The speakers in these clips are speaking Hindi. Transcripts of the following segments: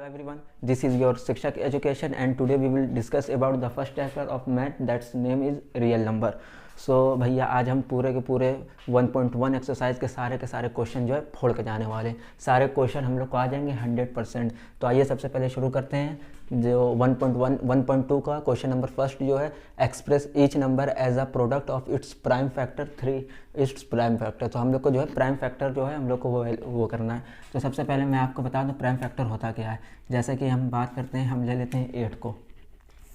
everyone, this is your Shikshak Education and today we will discuss about the first chapter of math that's name is real number. So भैया आज हम पूरे के पूरे 1.1 एक्सरसाइज के सारे क्वेश्चन जो है फोड़ के जाने वाले हैं। सारे क्वेश्चन हम लोग को आ जाएंगे 100%। तो आइए सबसे पहले शुरू करते हैं जो 1.2 का क्वेश्चन नंबर फर्स्ट जो है express each number as a product of its prime factor 3 its prime factor. तो हम लोग को जो है प्राइम फैक्टर जो है हम लोग को वो करना है। तो सबसे पहले मैं आपको बता दूं प्राइम फैक्टर होता क्या है। जैसे कि हम बात करते हैं, हम ले लेते हैं 8 को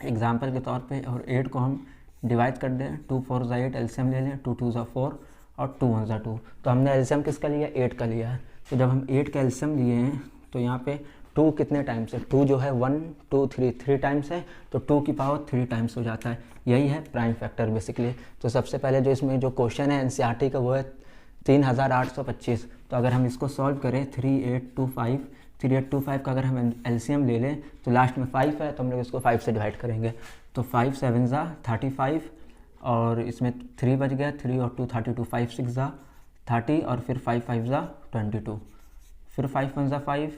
एग्जाम्पल के तौर पे, और 8 को हम डिवाइड कर दें 2 4 ज़ा 8, एलसीएम ले लें 2 2 ज़ा 4 और 2 1 ज़ा 2। तो हमने एलसीएम किसका लिया, 8 का लिया है। तो जब हम 8 का एलसीएम लिए हैं तो यहाँ पे 2 कितने टाइम्स है, 2 जो है 1 2 3 टाइम्स है, तो 2 की पावर 3 टाइम्स हो जाता है। यही है प्राइम फैक्टर बेसिकली। तो सबसे पहले जो इसमें जो क्वेश्चन है एनसीईआरटी का वो है 3825। तो अगर हम इसको सॉल्व करें 3825 का अगर हम एलसीएम ले लें तो लास्ट में 5 है, तो हम लोग इसको 5 से डिवाइड करेंगे। तो 5 7 ज़ा 35 और इसमें 3 बच गया, 3 और 2 32, 5 6 ज़ा 30 और फिर 5 5 ज़ा 22, फिर 5 1 ज़ा 5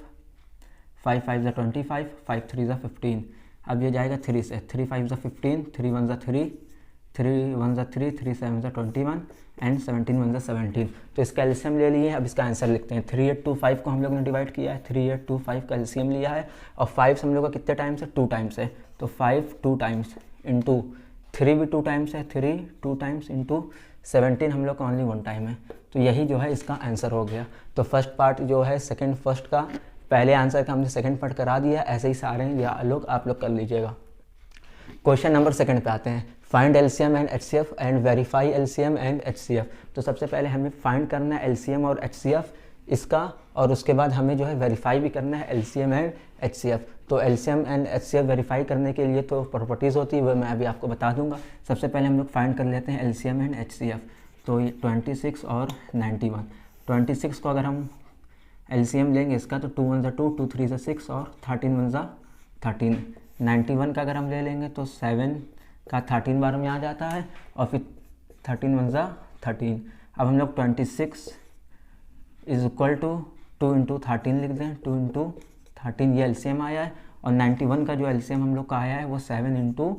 5 5 ज़ा 25, 5 3 ज़ा 15। अब ये जाएगा 3 से, 3 5 ज़ा 15, 3 1 ज़ा 3, 3 1 ज़ा 3, 3 7 ज़ा 21 एंड 17 1 ज़ा 17। तो इसका एलसीएम ले लिए। अब इसका आंसर लिखते हैं। 3825 को हम लोग ने डिवाइड किया है, 3825 का एलसीएम लिया है और 5 हम लोग का कितने टाइम्स है, 2 टाइम्स है। तो 5 2 टाइम्स इंटू 3 भी 2 टाइम्स है, 3 2 टाइम्स इंटू 17 हम लोग का ओनली 1 टाइम है। तो यही जो है इसका आंसर हो गया। तो फर्स्ट पार्ट जो है सेकंड फर्स्ट का पहले आंसर का हमने सेकंड पार्ट करा दिया। ऐसे ही सारे आप लोग कर लीजिएगा। क्वेश्चन नंबर सेकंड पे आते हैं। Find LCM and HCF and verify LCM and HCF. तो सबसे पहले हमें फाइंड करना है एलसीएम और एचसीएफ इसका, और उसके बाद हमें जो है वेरीफाई भी करना है एलसीएम एंड एचसीएफ। तो एलसीएम एंड एचसीएफ वेरीफाई करने के लिए तो प्रॉपर्टीज़ होती है, वो मैं अभी आपको बता दूंगा। सबसे पहले हम लोग फाइंड कर लेते हैं एलसीएम एंड एचसीएफ। तो ये 26 और 91। 26 को अगर हम एलसीएम लेंगे इसका तो 2 1 ज़ा 2, 2 3 ज़ा 6 और 13 1 ज़ा 13। 91 का अगर हम ले लेंगे तो 7 का 13 बार में आ जाता है और फिर 13 1 ज़ा 13। अब हम लोग 26 इज इक्वल टू 2 इंटू 13 लिख दें, 2 इंटू 13 ये एलसीएम आया है। और 91 का जो एलसीएम हम लोग का आया है वो 7 इंटू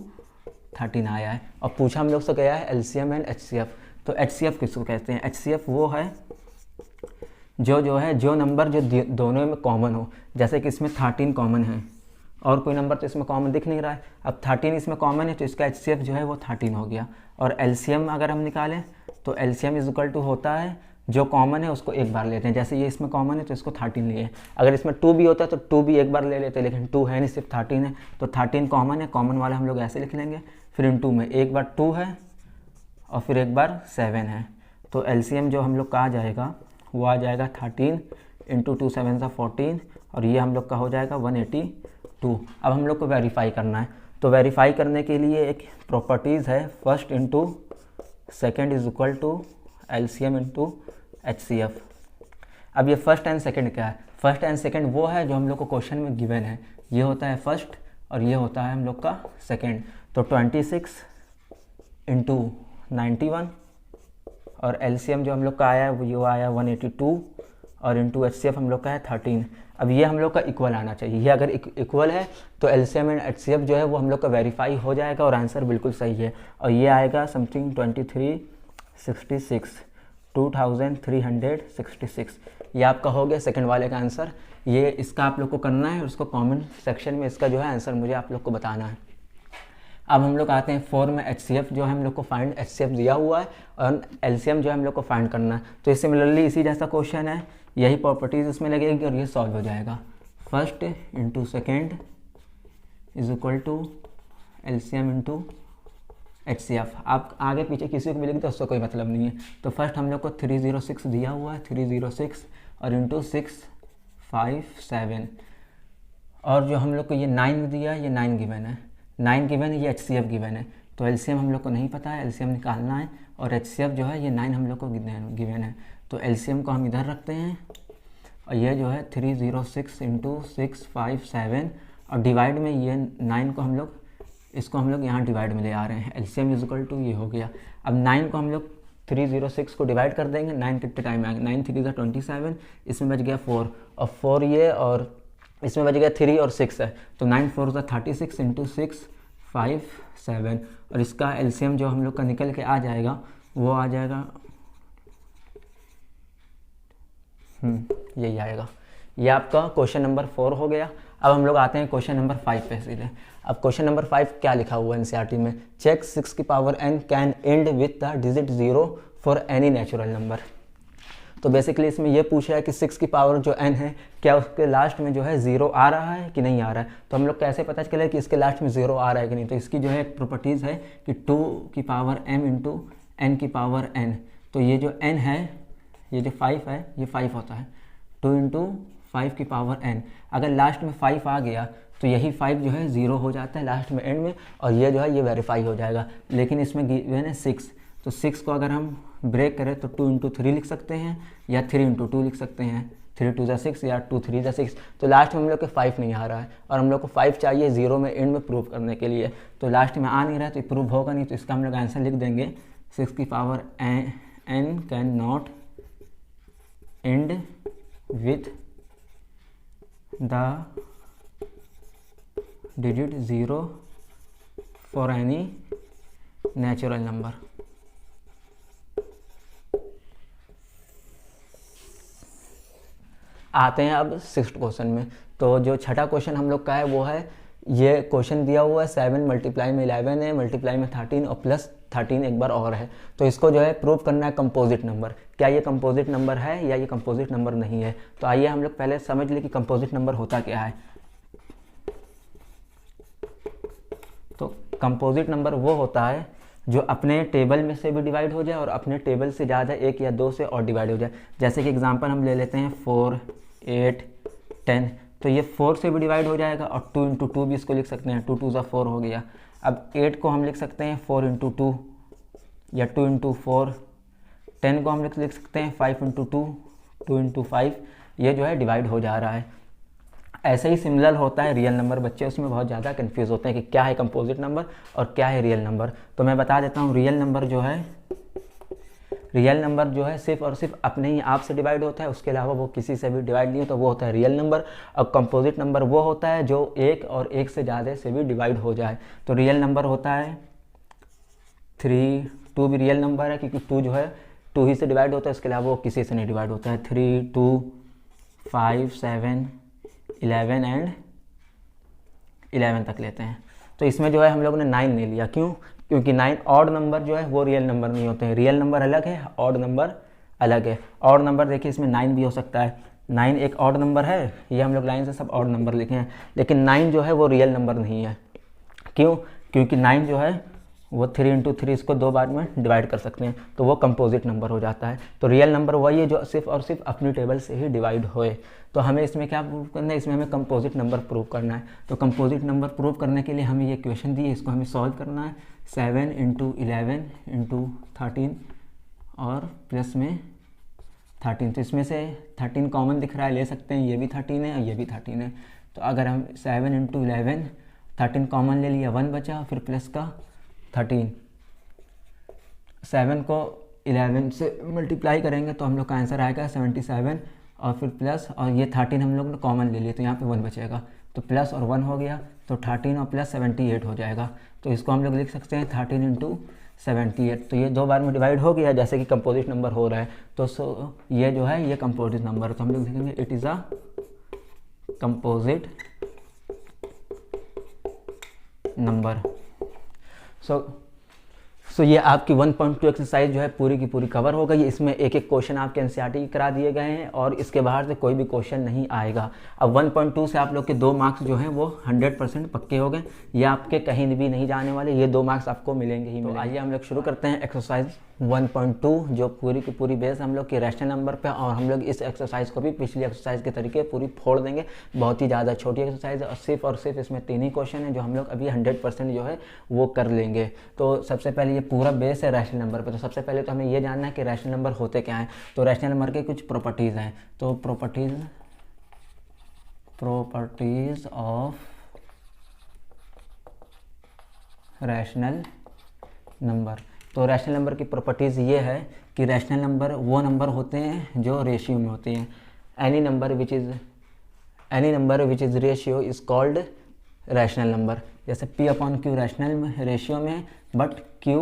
13 आया है। और पूछा हम लोग से गया है एलसीएम एंड एचसीएफ। तो एचसीएफ किसको कहते हैं, एचसीएफ वो है जो नंबर जो दोनों में कॉमन हो। जैसे कि इसमें 13 कॉमन है और कोई नंबर तो इसमें कॉमन दिख नहीं रहा है। अब 13 इसमें कॉमन है तो इसका एचसीएफ जो है वो 13 हो गया। और एलसीएम अगर हम निकालें तो एलसीएम इज इक्वल टू होता है जो कॉमन है उसको एक बार लेते हैं। जैसे ये इसमें कॉमन है तो इसको 13 लिए। अगर इसमें 2 भी होता है तो 2 भी एक बार ले लेते हैं, लेकिन 2 है नहीं, सिर्फ 13 है। तो 13 कॉमन है, कॉमन वाला हम लोग ऐसे लिख लेंगे। फिर इन 2 में एक बार 2 है और फिर एक बार 7 है। तो एलसीएम जो हम लोग का आ जाएगा वो आ जाएगा 13 इंटू 2 7 ज़ा 14 और ये हम लोग का हो जाएगा 182। अब हम लोग को वेरीफाई करना है। तो वेरीफाई करने के लिए एक प्रॉपर्टीज़ है, first into second is equal to LCM into HCF. अब ये फर्स्ट एंड सेकंड क्या है, फर्स्ट एंड सेकंड वो है जो हम लोग को क्वेश्चन में गिवन है। ये होता है फर्स्ट और ये होता है हम लोग का सेकंड। तो 26 इंटू 91 और एलसीएम जो हम लोग का आया है वो ये आया 182 और इंटू एचसीएफ हम लोग का है 13। अब ये हम लोग का इक्वल आना चाहिए। ये अगर इक्वल है तो एलसीएम एंड एचसीएफ जो है वो हम लोग का वेरीफाई हो जाएगा और आंसर बिल्कुल सही है। और ये आएगा समथिंग 2366 ये आपका हो गया सेकंड वाले का आंसर। ये इसका आप लोग को करना है और उसको कमेंट सेक्शन में इसका जो है आंसर मुझे आप लोग को बताना है। अब हम लोग आते हैं 4 में एचसीएफ जो है हम लोग को फाइंड एचसीएफ दिया हुआ है और एलसीएम जो है हम लोग को फाइंड करना है। तो सिमिलरली इसी जैसा क्वेश्चन है, यही प्रॉपर्टीज़ इसमें लगेगी और ये सॉल्व हो जाएगा। First into second is equal to LCM into HCF. आप आगे पीछे किसी को भी लिख दो उससे कोई मतलब नहीं है। तो फर्स्ट हम लोग को 306 दिया हुआ है, 306 और इंटू 657 और जो हम लोग को ये 9 दिया है ये 9 गिवन है, 9 गिवन है, ये एचसीएफ गिवन है। तो एलसीएम हम लोग को नहीं पता है, एलसीएम निकालना है और एचसीएफ जो है ये 9 हम लोग को गिवन है। तो एलसीएम को हम इधर रखते हैं और ये जो है 306 इंटू 657 और डिवाइड में ये 9 को हम लोग इसको हम लोग यहाँ डिवाइड में ले आ रहे हैं। एलसीएम इज इक्वल टू ये हो गया। अब 9 को हम लोग 306 को डिवाइड कर देंगे। 9 कितने टाइम आएंगे, 9 3 ज़ा 27, इसमें बच गया 4 और 4 ये और इसमें बच गया 3 और 6 है, तो 9 4 36 इंटू 6 5 7, और इसका एलसीएम जो हम लोग का निकल के आ जाएगा वो आ जाएगा यही आएगा। ये आपका क्वेश्चन नंबर 4 हो गया। अब हम लोग आते हैं क्वेश्चन नंबर 5 पे सीधे। अब क्वेश्चन नंबर 5 क्या लिखा हुआ है एनसीईआरटी में, चेक 6 की power n can and with the digit 0 for any natural number. तो बेसिकली इसमें यह पूछा है कि 6 की पावर जो n है क्या उसके लास्ट में जो है 0 आ रहा है कि नहीं आ रहा है। तो हम लोग कैसे पता चले कि इसके लास्ट में 0 आ रहा है कि नहीं, तो इसकी जो है एक प्रॉपर्टीज़ है कि 2 की पावर m इंटू n की पावर n। तो ये जो n है, ये जो 5 है, ये 5 होता है 2 इंटू 5 की पावर n। अगर लास्ट में 5 आ गया तो यही 5 जो है 0 हो जाता है लास्ट में एंड में, और ये जो है ये वेरीफाई हो जाएगा। लेकिन इसमें गिवन है 6, तो 6 को अगर हम ब्रेक करें तो 2 इंटू 3 लिख सकते हैं या 3 इंटू 2 लिख सकते हैं, 3 2 6 या 2 3 6। तो लास्ट में हम लोग के 5 नहीं आ रहा है और हम लोग को 5 चाहिए 0 में एंड में प्रूव करने के लिए, तो लास्ट में आ नहीं रहा है तो प्रूव होगा नहीं। तो इसका हम लोग आंसर लिख देंगे 6 की power n can not and with the digit 0 for any natural number. आते हैं अब 6th क्वेश्चन में। तो जो छठा क्वेश्चन हम लोग का है वो है, ये क्वेश्चन दिया हुआ है 7 मल्टीप्लाई में 11 है, मल्टीप्लाई में 13 और प्लस 13 एक बार और है। तो इसको जो है प्रूव करना है कंपोजिट नंबर, क्या ये कंपोजिट नंबर है या ये कंपोजिट नंबर नहीं है। तो आइए हम लोग पहले समझ लें कि कंपोजिट नंबर होता क्या है। तो कंपोजिट नंबर वो होता है जो अपने टेबल में से भी डिवाइड हो जाए और अपने टेबल से ज़्यादा 1 या 2 से और डिवाइड हो जाए। जैसे कि एग्जांपल हम ले लेते हैं 4 8 10, तो ये 4 से भी डिवाइड हो जाएगा और 2 इंटू 2 भी इसको लिख सकते हैं, 2 2 ज़ा 4 हो गया। अब 8 को हम लिख सकते हैं 4 इंटू 2 या 2 इंटू 4, 10 को हम लिख सकते हैं 5 इंटू 2 2 इंटू 5, ये जो है डिवाइड हो जा रहा है। ऐसे ही सिमिलर होता है रियल नंबर, बच्चे उसमें बहुत ज़्यादा कंफ्यूज होते हैं कि क्या है कंपोजिट नंबर और क्या है रियल नंबर। तो मैं बता देता हूँ, रियल नंबर जो है सिर्फ और सिर्फ अपने ही आप से डिवाइड होता है, उसके अलावा वो किसी से भी डिवाइड नहीं होता, वो होता है रियल नंबर। और कंपोजिट नंबर वो होता है जो 1 और 1 से ज़्यादा से भी डिवाइड हो जाए। तो रियल नंबर होता है 3, 2 भी रियल नंबर है क्योंकि 2 जो है 2 ही से डिवाइड होता है, उसके अलावा वो किसी से नहीं डिवाइड होता है। 3 2 5 7 11 एंड 11 तक लेते हैं। तो इसमें जो है हम लोगों ने 9 नहीं लिया, क्यों? क्योंकि 9 ऑड नंबर जो है वो रियल नंबर नहीं होते हैं। रियल नंबर अलग है, ऑड नंबर अलग है। ऑड नंबर देखिए इसमें 9 भी हो सकता है, 9 एक ऑड नंबर है, ये हम लोग लाइन से सब ऑड नंबर लिखे हैं, लेकिन 9 जो है वो रियल नंबर नहीं है। क्यों? क्योंकि 9 जो है वो 3 इंटू 3 इसको 2 बार में डिवाइड कर सकते हैं, तो वो कंपोजिट नंबर हो जाता है। तो रियल नंबर वही है जो सिर्फ और सिर्फ अपनी टेबल से ही डिवाइड होए। तो हमें इसमें क्या प्रूव करना है? इसमें हमें कंपोजिट नंबर प्रूव करना है। तो कंपोजिट नंबर प्रूव करने के लिए हमें ये इक्वेशन दी है, इसको हमें सॉल्व करना है। 7 इंटू 11 इंटू 13 और प्लस में 13, तो इसमें से 13 कॉमन दिख रहा है, ले सकते हैं, ये भी 13 है और ये भी 13 है। तो अगर हम 7 इंटू 11 13 कॉमन ले लिया, 1 बचा, फिर प्लस का 13, 7 को 11 से मल्टीप्लाई करेंगे तो हम लोग का आंसर आएगा 77, और फिर प्लस, और ये 13 हम लोग ने कॉमन ले लिया तो यहाँ पे 1 बचेगा, तो प्लस और 1 हो गया, तो 13 और प्लस 78 हो जाएगा। तो इसको हम लोग लिख सकते हैं 13 इंटू 78। तो ये 2 बार में डिवाइड हो गया जैसे कि कंपोजिट नंबर हो रहा है। तो ये जो है ये कंपोजिट नंबर है, तो हम लोग लिखेंगे it is a composite number. So ये आपकी 1.2 एक्सरसाइज जो है पूरी की पूरी कवर हो गई। इसमें एक एक क्वेश्चन आपके एनसीईआरटी की करा दिए गए हैं और इसके बाहर से कोई भी क्वेश्चन नहीं आएगा। अब 1.2 से आप लोग के 2 मार्क्स जो हैं वो 100% पक्के हो गए, ये आपके कहीं भी नहीं जाने वाले, ये 2 मार्क्स आपको मिलेंगे ही मिलेंगे। आइए हम लोग शुरू करते हैं एक्सरसाइज 1.2 जो पूरी की पूरी बेस हम लोग के रैशनल नंबर पे, और हम लोग इस एक्सरसाइज को भी पिछली एक्सरसाइज के तरीके पूरी फोड़ देंगे। बहुत ही ज़्यादा छोटी एक्सरसाइज है और सिर्फ इसमें 3 ही क्वेश्चन है जो हम लोग अभी 100% जो है वो कर लेंगे। तो सबसे पहले ये पूरा बेस है रैशनल नंबर पे। तो सबसे पहले तो हमें ये जानना है कि रैशनल नंबर होते क्या हैं। तो रैशनल नंबर के कुछ प्रॉपर्टीज़ हैं। तो प्रॉपर्टीज ऑफ रैशनल नंबर। तो रैशनल नंबर की प्रॉपर्टीज़ ये है कि रैशनल नंबर वो नंबर होते हैं जो रेशियो में होते हैं। Any any number which is ratio is called rational number. जैसे P upon Q rational ratio में, but Q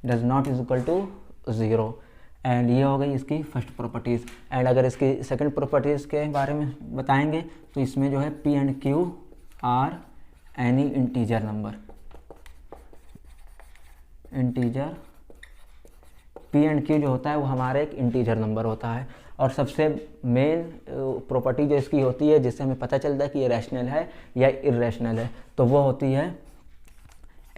does not is equal to 0। And ये हो गई इसकी फर्स्ट प्रॉपर्टीज़। एंड अगर इसकी सेकंड प्रॉपर्टीज़ के बारे में बताएंगे तो इसमें जो है P and Q are any integer number. Integer P and Q जो होता है वो हमारा एक इंटीजर नंबर होता है। और सबसे मेन प्रॉपर्टी जो इसकी होती है जिससे हमें पता चलता है कि ये रैशनल है या इर्रेशनल है, तो वो होती है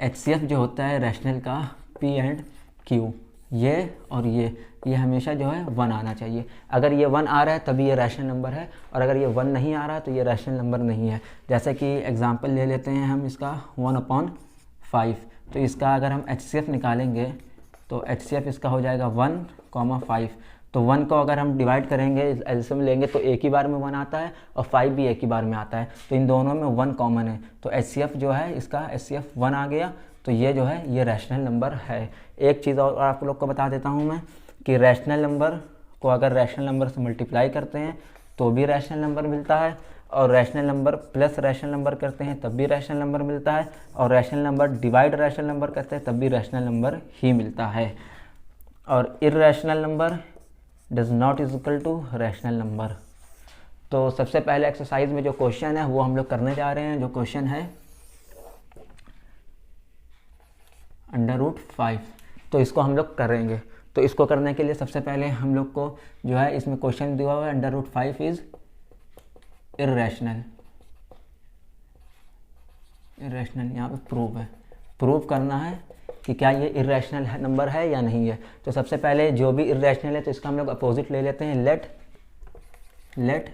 HCF जो होता है रैशनल का P एंड Q, ये और ये हमेशा जो है 1 आना चाहिए। अगर ये 1 आ रहा है तभी ये रैशनल नंबर है, और अगर ये 1 नहीं आ रहा है तो ये रैशनल नंबर नहीं है। जैसे कि एग्जांपल ले लेते हैं हम इसका 1/5। तो इसका अगर हम HCF निकालेंगे तो HCF इसका हो जाएगा 1,5। तो 1 को अगर हम डिवाइड करेंगे, एलसीएम लेंगे तो एक ही बार में 1 आता है और 5 भी एक ही बार में आता है, तो इन दोनों में 1 कॉमन है। तो HCF जो है इसका HCF 1 आ गया, तो ये जो है ये रैशनल नंबर है। एक चीज़ और आप लोग को बता देता हूँ मैं कि रैशनल नंबर को अगर रैशनल नंबर से मल्टीप्लाई करते हैं तो भी रैशनल नंबर मिलता है, और rational number plus rational number करते हैं तब भी रैशनल नंबर मिलता है, और rational number divide rational number करते हैं तब भी रैशनल नंबर ही मिलता है। और irrational number does not is equal to rational number. तो सबसे पहले एक्सरसाइज में जो क्वेश्चन है वो हम लोग करने जा रहे हैं। जो क्वेश्चन है √5, तो इसको हम लोग करेंगे। तो इसको करने के लिए सबसे पहले हम लोग को जो है इसमें क्वेश्चन दिया हुआ है √5 इज इर्रेशनल। इर्रेशनल यहाँ पे प्रूव है, प्रूव करना है कि क्या ये इर्रेशनल नंबर है या नहीं है। तो सबसे पहले जो भी इर्रेशनल है तो इसका हम लोग अपोजिट ले लेते हैं। Let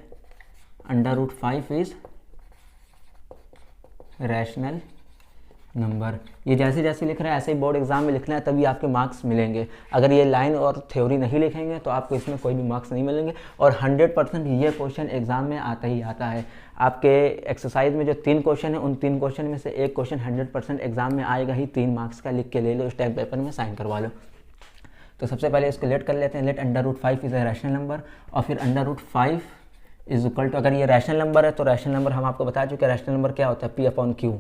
√5 is rational number. ये जैसे जैसे लिख रहे हैं ऐसे ही बोर्ड एग्जाम में लिखना है, तभी आपके मार्क्स मिलेंगे। अगर ये लाइन और थ्योरी नहीं लिखेंगे तो आपको इसमें कोई भी मार्क्स नहीं मिलेंगे। और 100% ये क्वेश्चन एग्जाम में आता ही आता है। आपके एक्सरसाइज में जो 3 क्वेश्चन है उन 3 क्वेश्चन में से एक क्वेश्चन 100% एग्जाम में आएगा ही। 3 मार्क्स का लिख के ले लो, स्टैम्प पेपर में साइन करवा लो। तो सबसे पहले इसको लेट कर लेते हैं। Let √5 is a rational number, और फिर √5 इज इक्वल टू, अगर ये रैशनल नंबर है तो रैशनल नंबर हम आपको बता चुके हैं रैशनल नंबर क्या होता है, P upon Q।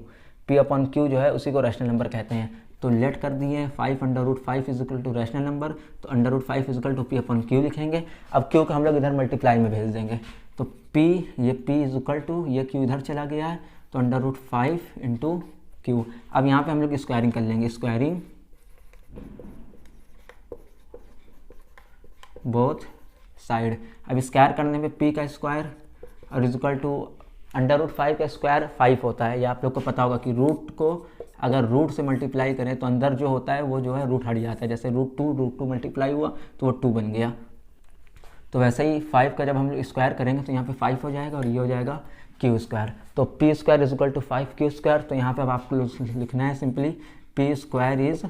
P upon Q जो है उसी को रैशनल नंबर कहते हैं। तो लेट कर दिए 5 √5 is equal to rational number, तो √5 is equal to P upon Q लिखेंगे। अब Q को हम लोग इधर मल्टीप्लाई में भेज देंगे, तो P इज इक्वल टू ये Q इधर चला गया है, तो √5 इंटू Q। अब यहाँ पे हम लोग स्क्वायरिंग कर लेंगे, स्क्वायरिंग बोथ साइड। अब स्क्वायर करने में P का स्क्वायर और इज इक्वल टू √5 का स्क्वायर 5 होता है। ये आप लोग को पता होगा कि रूट को अगर रूट से मल्टीप्लाई करें तो अंदर जो होता है वो जो है रूट हट जाता है। जैसे √2 मल्टीप्लाई हुआ तो वो 2 बन गया। तो वैसे ही 5 का जब हम लोग स्क्वायर करेंगे तो यहाँ पे 5 हो जाएगा और ये हो जाएगा Q स्क्वायर। तो P square is equal to 5Q square. तो यहाँ पे अब आपको लिखना है simply P square is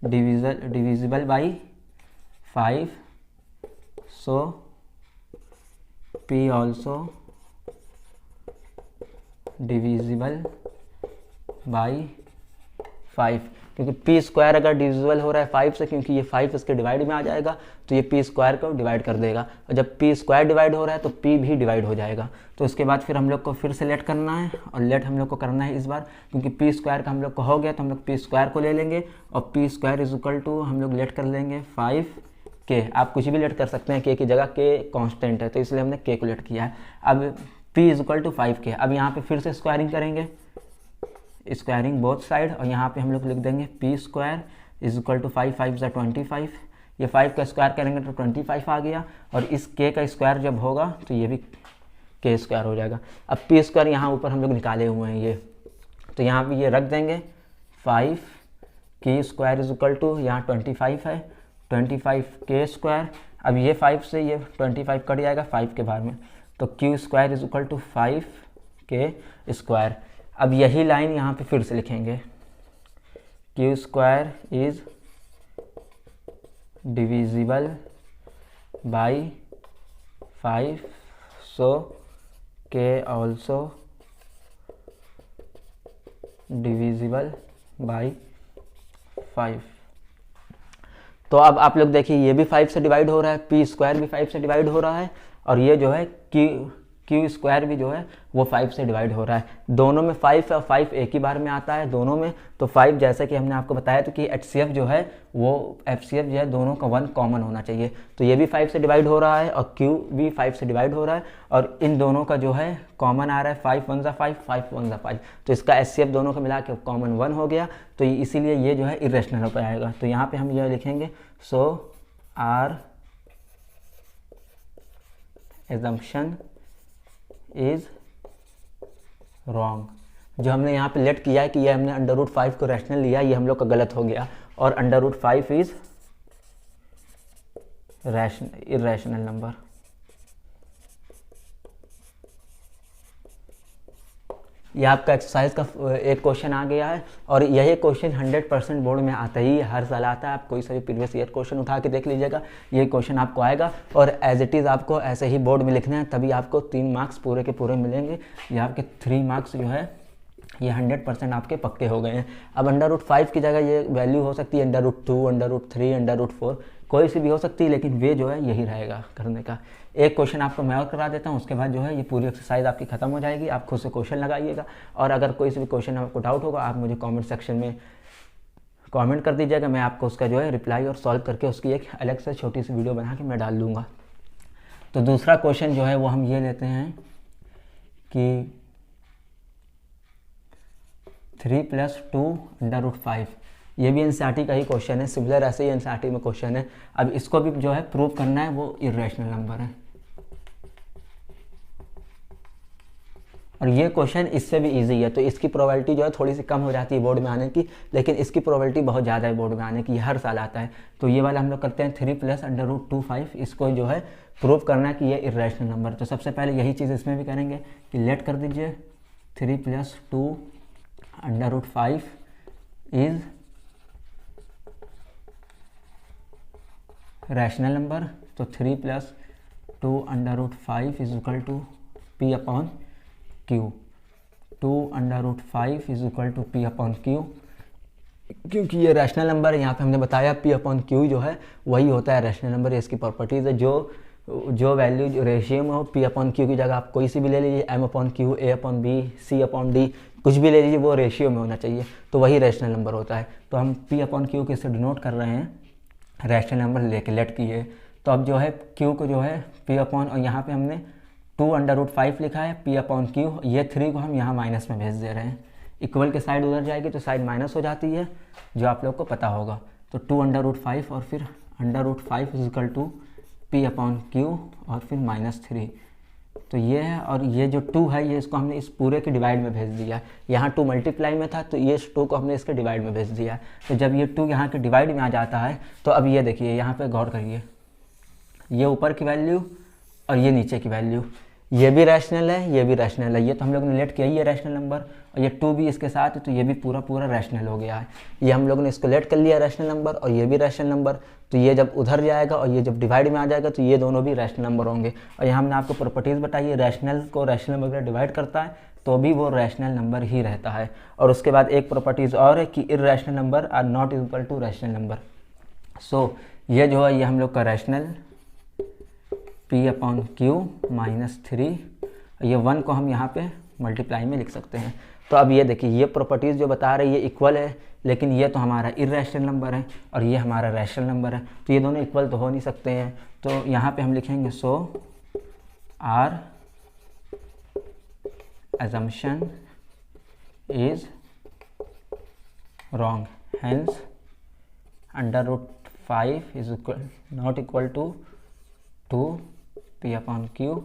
divisible by 5, so P also divisible by 5, क्योंकि P स्क्वायर अगर डिविजिबल हो रहा है 5 से, क्योंकि ये 5 इसके डिवाइड में आ जाएगा तो ये P स्क्वायर को डिवाइड कर देगा, और जब P स्क्वायर डिवाइड हो रहा है तो P भी डिवाइड हो जाएगा। तो उसके बाद फिर हम लोग को फिर से लेट करना है, और लेट हम लोग को करना है इस बार क्योंकि P स्क्वायर का हम लोग को हो गया तो हम लोग P स्क्वायर को ले लेंगे, और P square is equal to हम लोग लेट कर लेंगे 5K। आप कुछ भी लेट कर सकते हैं, K की जगह K कांस्टेंट है तो इसलिए हमने K को लेट किया है। अब P is equal to 5K। अब यहाँ पे फिर से स्क्वायरिंग करेंगे, स्क्वायरिंग बोथ साइड, और यहाँ पे हम लोग लिख देंगे P square is equal to 5 5 = 25। ये 5 का स्क्वायर करेंगे तो 25 आ गया, और इस K का स्क्वायर जब होगा तो ये भी K स्क्वायर हो जाएगा। अब P स्क्वायर यहाँ ऊपर हम लोग निकाले हुए हैं ये, तो यहाँ पे ये रख देंगे 5K square is equal to यहाँ 25 है, 25K स्क्वायर। अब ये 5 से ये 25 कट जाएगा 5 के बाहर में, तो Q square is equal to 5K square. अब यही लाइन यहाँ पे फिर से लिखेंगे, Q square is divisible by 5, so K also divisible by 5। तो अब आप लोग देखिए ये भी 5 से डिवाइड हो रहा है, P स्क्वायर भी 5 से डिवाइड हो रहा है, और ये जो है क्यू स्क्वायर भी जो है वो 5 से डिवाइड हो रहा है। दोनों में 5 है और 5 एक ही बार में आता है दोनों में, तो 5 जैसा कि हमने आपको बताया था कि HCF जो है वो FCF जो है दोनों का 1 कॉमन होना चाहिए, तो ये भी 5 से डिवाइड हो रहा है और Q भी 5 से डिवाइड हो रहा है, और इन दोनों का जो है कॉमन आ रहा है 5 1 ज़ा 5 5 1 ज़ा 5, तो इसका HCF दोनों का मिला के कॉमन 1 हो गया, तो इसीलिए ये जो है इरेशनल हो आएगा। तो यहाँ पर हम ये लिखेंगे सो आर एजम्पशन इज रॉन्ग। जो हमने यहाँ पे लेट किया है कि ये हमने √5 को रैशनल लिया, ये हम लोग का गलत हो गया, और √5 इज इरेशनल नंबर। ये आपका एक्सरसाइज का एक क्वेश्चन आ गया है, और यही क्वेश्चन 100% बोर्ड में आता ही हर साल आता है। आप कोई सा भी प्रीवियस ईयर क्वेश्चन उठा के देख लीजिएगा, ये क्वेश्चन आपको आएगा, और एज इट इज़ आपको ऐसे ही बोर्ड में लिखना है, तभी आपको 3 मार्क्स पूरे के पूरे मिलेंगे। ये आपके 3 मार्क्स जो है ये 100% आपके पक्के हो गए हैं। अब √5 की जगह ये वैल्यू हो सकती है √2, √3, √4, कोई सी भी हो सकती है, लेकिन वे जो है यही रहेगा करने का। एक क्वेश्चन आपको मैं और करा देता हूँ, उसके बाद जो है ये पूरी एक्सरसाइज आपकी खत्म हो जाएगी। आप खुद से क्वेश्चन लगाइएगा, और अगर कोई से भी क्वेश्चन आपको डाउट होगा आप मुझे कमेंट सेक्शन में कमेंट कर दीजिएगा, मैं आपको उसका जो है रिप्लाई और सॉल्व करके उसकी एक अलग से छोटी सी वीडियो बना के मैं डाल दूँगा। तो दूसरा क्वेश्चन जो है वो हम ये लेते हैं कि 3 + 2 √5, ये भी NCERT का ही क्वेश्चन है, सिमिलर ऐसे ही NCERT में क्वेश्चन है। अब इसको भी जो है प्रूव करना है वो इरेशनल नंबर है, और ये क्वेश्चन इससे भी इजी है, तो इसकी प्रोबेबिलिटी जो है थोड़ी सी कम हो जाती है बोर्ड में आने की, लेकिन इसकी प्रोबेबिलिटी बहुत ज़्यादा है बोर्ड में आने की, ये हर साल आता है। तो ये वाला हम लोग करते हैं 3 + √25, इसको जो है प्रूव करना है कि ये इरेशनल नंबर। तो सबसे पहले यही चीज़ इसमें भी करेंगे कि लेट कर दीजिए 3 + 2 √5 इज रैशनल नंबर। तो 3 + 2 √5 is equal to P/Q। 2 √5 is equal to P/Q, क्योंकि ये रैशनल नंबर है। यहाँ पे हमने बताया P/Q जो है वही होता है रैशनल नंबर, इसकी प्रॉपर्टीज़ है। जो वैल्यू रेशियो में हो, P/Q की जगह आप कोई सी भी ले लीजिए, M/Q, A/B, C/D, कुछ भी ले लीजिए, वो रेशियो में होना चाहिए, तो वही रैशनल नंबर होता है। तो हम P/Q किससे डिनोट कर रहे हैं, रैशनल नंबर लेके लेट किए। तो अब जो है Q को जो है P/ और यहाँ पे हमने 2 √5 लिखा है P/Q, ये 3 को हम यहाँ माइनस में भेज दे रहे हैं। इक्वल के साइड उधर जाएगी तो साइड माइनस हो जाती है, जो आप लोग को पता होगा। तो 2 √5 और फिर √5 इज इक्वल टू P/Q और फिर -3, तो ये है। और ये जो 2 है ये इसको हमने इस पूरे के डिवाइड में भेज दिया है। यहाँ 2 मल्टीप्लाई में था, तो ये 2 को हमने इसके डिवाइड में भेज दिया है। तो जब ये 2 यहाँ के डिवाइड में आ जाता है, तो अब ये देखिए यहाँ पे गौर करिए, ये ऊपर की वैल्यू और ये नीचे की वैल्यू, ये भी रैशनल है, ये भी रैशनल है। ये तो हम लोग ने लेट किया ही है रैशनल नंबर, और ये 2 भी इसके साथ है, तो ये भी पूरा रैशनल हो गया है। ये हम लोगों ने इसको लेट कर लिया रैशनल नंबर, और ये भी रैशनल नंबर, तो ये जब उधर जाएगा और ये जब डिवाइड में आ जाएगा तो ये दोनों भी रैशनल नंबर होंगे। और यहाँ हमने आपको प्रॉपर्टीज़ बताई है, रैशनल को रैशनल नंबर अगर डिवाइड करता है तो भी वो रैशनल नंबर ही रहता है। और उसके बाद एक प्रॉपर्टीज़ और है कि irrational number are not equal to rational number. So ये जो है ये हम लोग का रैशनल P/Q -3, ये 1 को हम यहाँ पे मल्टीप्लाई में लिख सकते हैं। तो अब ये देखिए, ये प्रॉपर्टीज़ जो बता रही है ये इक्वल है, लेकिन ये तो हमारा इर्रेशनल नंबर है और ये हमारा रैशनल नंबर है, तो ये दोनों इक्वल तो हो नहीं सकते हैं। तो यहाँ पे हम लिखेंगे सो are assumption is wrong, hence √5 is not equal to 2P/Q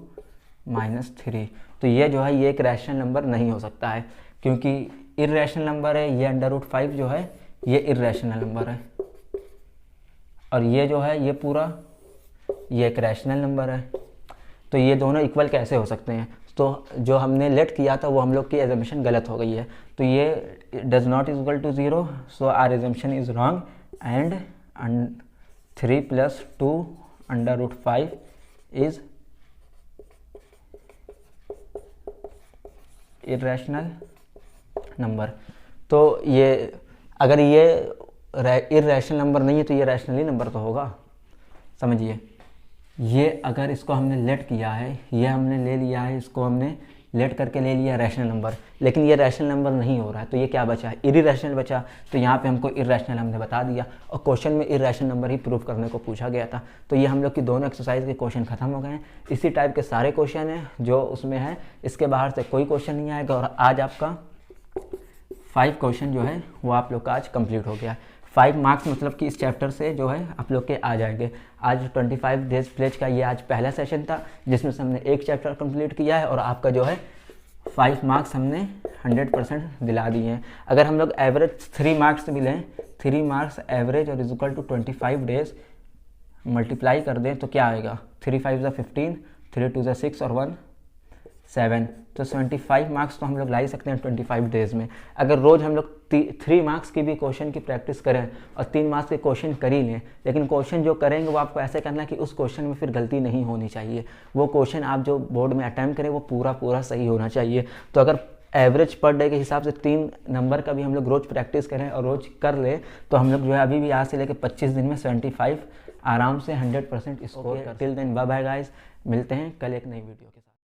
-3। तो ये जो है ये एक रैशनल नंबर नहीं हो सकता है, क्योंकि इर्रेशनल नंबर है। ये √5 जो है ये इर्रेशनल नंबर है, और ये जो है ये पूरा ये एक रैशनल नंबर है। तो ये दोनों इक्वल कैसे हो सकते हैं? तो जो हमने लेट किया था वो हम लोग की एजम्पशन गलत हो गई है। तो ये does not equal to 0, so our assumption is wrong, and 3 + 2 √5 is irrational number. तो ये अगर ये इर्रेशनल नंबर नहीं है तो ये रैशनली नंबर तो होगा, समझिए। ये अगर इसको हमने लेट किया है, ये हमने ले लिया है, इसको हमने लेट करके ले लिया रैशनल नंबर, लेकिन ये रैशनल नंबर नहीं हो रहा है, तो ये क्या बचा है, इर्रेशनल बचा। तो यहाँ पे हमको इर्रेशनल हमने बता दिया, और क्वेश्चन में इर्रेशनल नंबर ही प्रूव करने को पूछा गया था। तो ये हम लोग की दोनों एक्सरसाइज के क्वेश्चन खत्म हो गए हैं। इसी टाइप के सारे क्वेश्चन हैं जो उसमें है, इसके बाहर से कोई क्वेश्चन नहीं आएगा। और आज आपका 5 क्वेश्चन जो है वो आप लोग का आज कंप्लीट हो गया। 5 मार्क्स मतलब कि इस चैप्टर से जो है आप लोग के आ जाएंगे। आज 25 डेज प्लेज का ये आज पहला सेशन था, जिसमें से हमने एक चैप्टर कंप्लीट किया है, और आपका जो है 5 मार्क्स हमने 100% दिला दिए हैं। अगर हम लोग एवरेज 3 मार्क्स मिलें, 3 मार्क्स एवरेज और इक्वल टू 25 डेज मल्टीप्लाई कर दें तो क्या आएगा, 3 5 ज़ा 15, 3 2 ज़ा 6 और 1 7, तो 75 मार्क्स तो हम लोग ला ही सकते हैं 25 डेज़ में। अगर रोज़ हम लोग 3 मार्क्स की भी क्वेश्चन की प्रैक्टिस करें और 3 मार्क्स के क्वेश्चन कर ही लें, लेकिन क्वेश्चन जो करेंगे वो आपको ऐसे करना है कि उस क्वेश्चन में फिर गलती नहीं होनी चाहिए। वो क्वेश्चन आप जो बोर्ड में अटैम्प्ट करें वो पूरा सही होना चाहिए। तो अगर एवरेज पर डे के हिसाब से 3 नंबर का भी हम लोग रोज़ प्रैक्टिस करें और रोज़ कर ले, तो हम लोग जो है अभी भी आज से लेकर 25 दिन में 75 आराम से 100% score. Till then bye bye guys, मिलते हैं कल एक नई वीडियो के साथ।